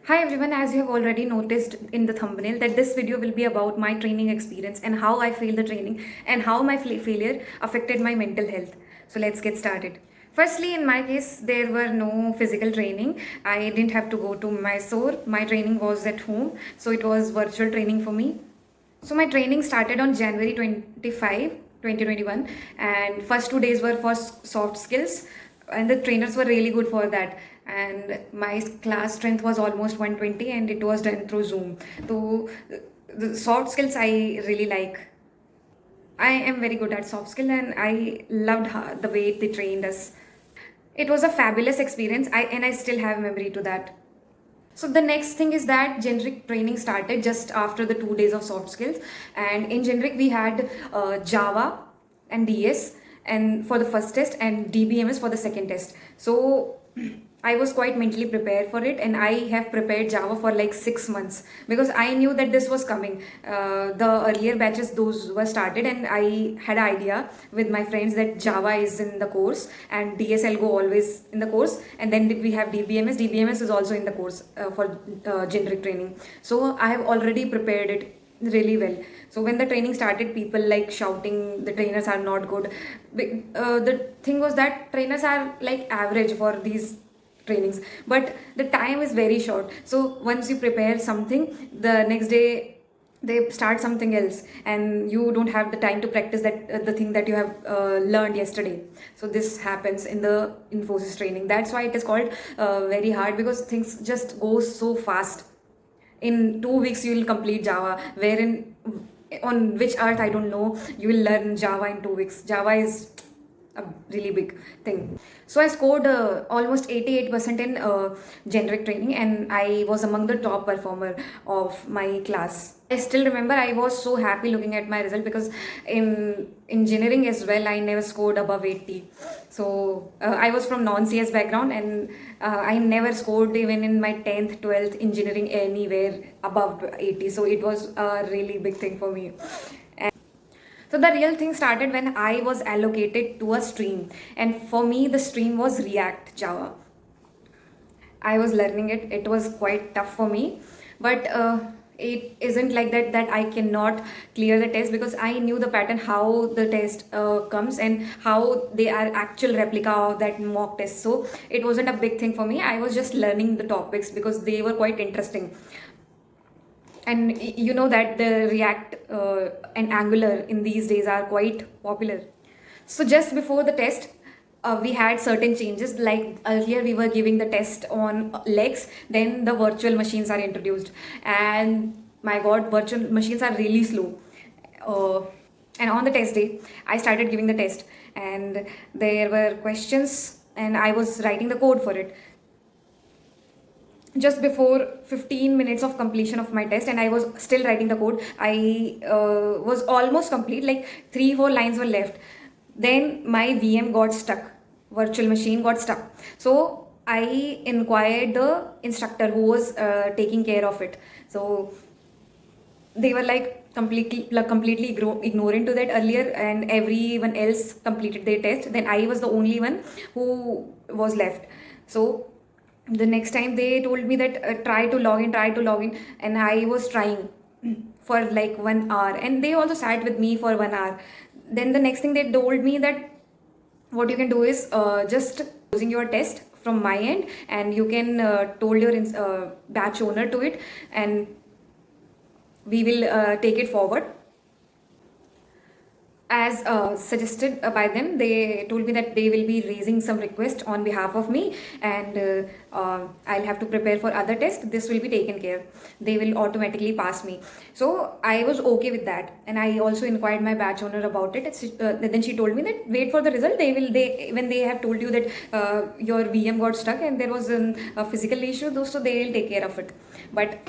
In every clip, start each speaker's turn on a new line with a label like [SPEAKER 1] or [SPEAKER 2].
[SPEAKER 1] Hi everyone, as you have already noticed in the thumbnail that this video will be about my training experience and how I failed the training and how my failure affected my mental health. So let's get started. Firstly, in my case, there were no physical training. I didn't have to go to Mysore. My training was at home. So it was virtual training for me. So my training started on January 25, 2021, and first 2 days were for soft skills, and the trainers were really good for that. And my class strength was almost 120, and it was done through Zoom. So the soft skills I really like. I am very good at soft skill, and I loved the way they trained us. It was a fabulous experience. I still have memory to that. So the next thing is that generic training started just after the 2 days of soft skills, and in generic we had Java and DS and for the first test and DBMS for the second test. So I was quite mentally prepared for it, and I have prepared Java for like 6 months because I knew that this was coming. The earlier batches, those were started, and I had an idea with my friends that Java is in the course and DSL go always in the course, and then we have DBMS. DBMS is also in the course for generic training. So I have already prepared it really well. So when the training started, people like shouting the trainers are not good. The thing was that trainers are like average for these trainings, but the time is very short. So once you prepare something, the next day they start something else, and you don't have the time to practice that the thing that you have learned yesterday. So this happens in the Infosys training. That's why it is called very hard, because things just go so fast. In 2 weeks you will complete Java, wherein on which earth I don't know you will learn Java in 2 weeks. Java is a really big thing. So I scored almost 88% in generic training, and I was among the top performer of my class. I still remember I was so happy looking at my result, because in engineering as well I never scored above 80. So I was from non-CS background, and I never scored even in my 10th 12th engineering anywhere above 80. So it was a really big thing for me. So the real thing started when I was allocated to a stream, and for me the stream was React Java. I was learning it. It was quite tough for me, but it isn't like that I cannot clear the test, because I knew the pattern, how the test comes and how they are actual replica of that mock test. So it wasn't a big thing for me. I was just learning the topics because they were quite interesting. And you know that the React and Angular in these days are quite popular. So just before the test, we had certain changes. Like earlier we were giving the test on legs, then the virtual machines are introduced, and my god, virtual machines are really slow. And on the test day I started giving the test, and there were questions and I was writing the code for it just before 15 minutes of completion of my test, and I was still writing the code. I was almost complete, like 3-4 lines were left. Then my VM got stuck, virtual machine got stuck. So I inquired the instructor who was taking care of it. So they were like completely ignorant to that earlier, and everyone else completed their test. Then I was the only one who was left. So the next time they told me that try to log in, and I was trying for like 1 hour, and they also sat with me for 1 hour. Then the next thing they told me that what you can do is just using your test from my end, and you can told your batch owner to it, and we will take it forward as suggested by them. They told me that they will be raising some request on behalf of me, and I'll have to prepare for other tests. This will be taken care. They will automatically pass me. So I was okay with that, and I also inquired my batch owner about it. Then she told me that wait for the result. When they have told you that your VM got stuck and there was a physical issue, so they will take care of it. But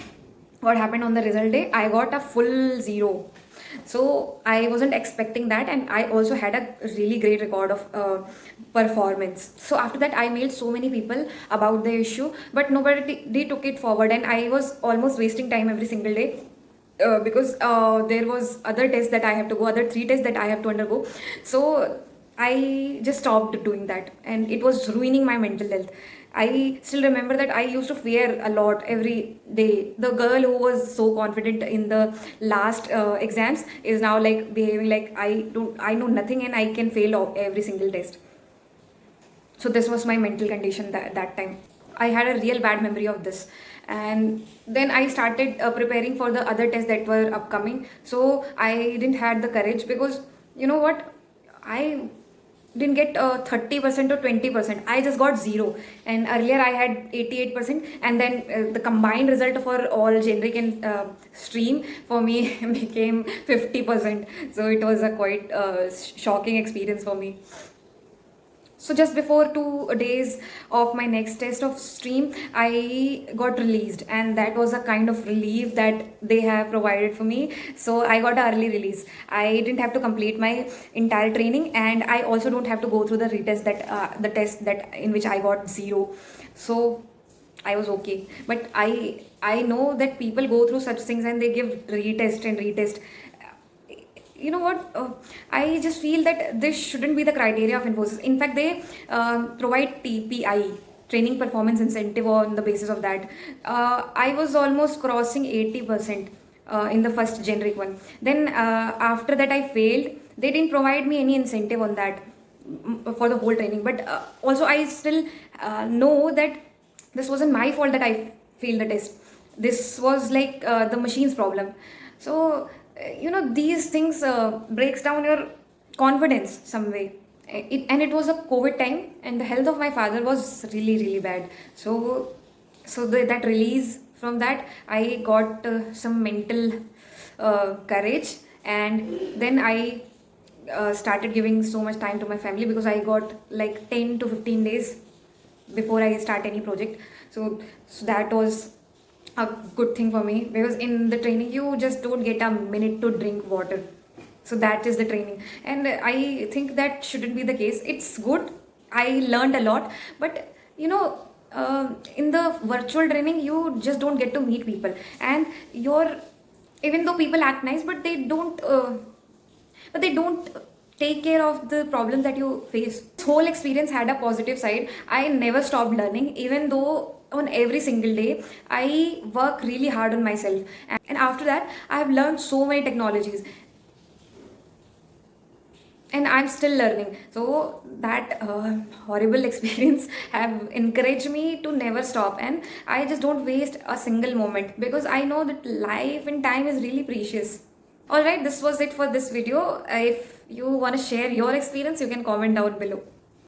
[SPEAKER 1] what happened on the result day? I got a full 0. So I wasn't expecting that, and I also had a really great record of performance. So after that I mailed so many people about the issue, but nobody they took it forward, and I was almost wasting time every single day. Because there was other tests that I have to go, other 3 tests that I have to undergo. So I just stopped doing that, and it was ruining my mental health. I still remember that I used to fear a lot every day. The girl who was so confident in the last exams is now like behaving like I know nothing and I can fail every single test. So this was my mental condition that time. I had a real bad memory of this, and then I started preparing for the other tests that were upcoming. So I didn't had the courage, because you know what, I didn't get 30% or 20%. I just got zero, and earlier I had 88%, and then the combined result for all generic and stream for me became 50%. So it was a quite shocking experience for me. So just before 2 days of my next test of stream, I got released, and that was a kind of relief that they have provided for me. So I got an early release. I didn't have to complete my entire training, and I also don't have to go through the retest that the test that in which I got zero. So I was okay. But I know that people go through such things and they give retest and retest. You know what, I just feel that this shouldn't be the criteria of Infosys. In fact, they provide TPI, training performance incentive, on the basis of that. I was almost crossing 80% in the first generic one. Then after that I failed. They didn't provide me any incentive on that for the whole training. But also I still know that this wasn't my fault that I failed the test. This was like the machine's problem. So these things breaks down your confidence some way. And it was a COVID time, and the health of my father was really really bad. So that release from that, I got some mental courage, and then I started giving so much time to my family, because I got like 10 to 15 days before I start any project. So that was a good thing for me, because in the training you just don't get a minute to drink water. So that is the training, and I think that shouldn't be the case. It's good, I learned a lot, but in the virtual training you just don't get to meet people, and even though people act nice, but they don't take care of the problems that you face. This whole experience had a positive side. I never stopped learning, even though on every single day I work really hard on myself. And after that, I have learned so many technologies, and I'm still learning. So that horrible experience have encouraged me to never stop, and I just don't waste a single moment, because I know that life and time is really precious. Alright, this was it for this video. If you want to share your experience, you can comment down below.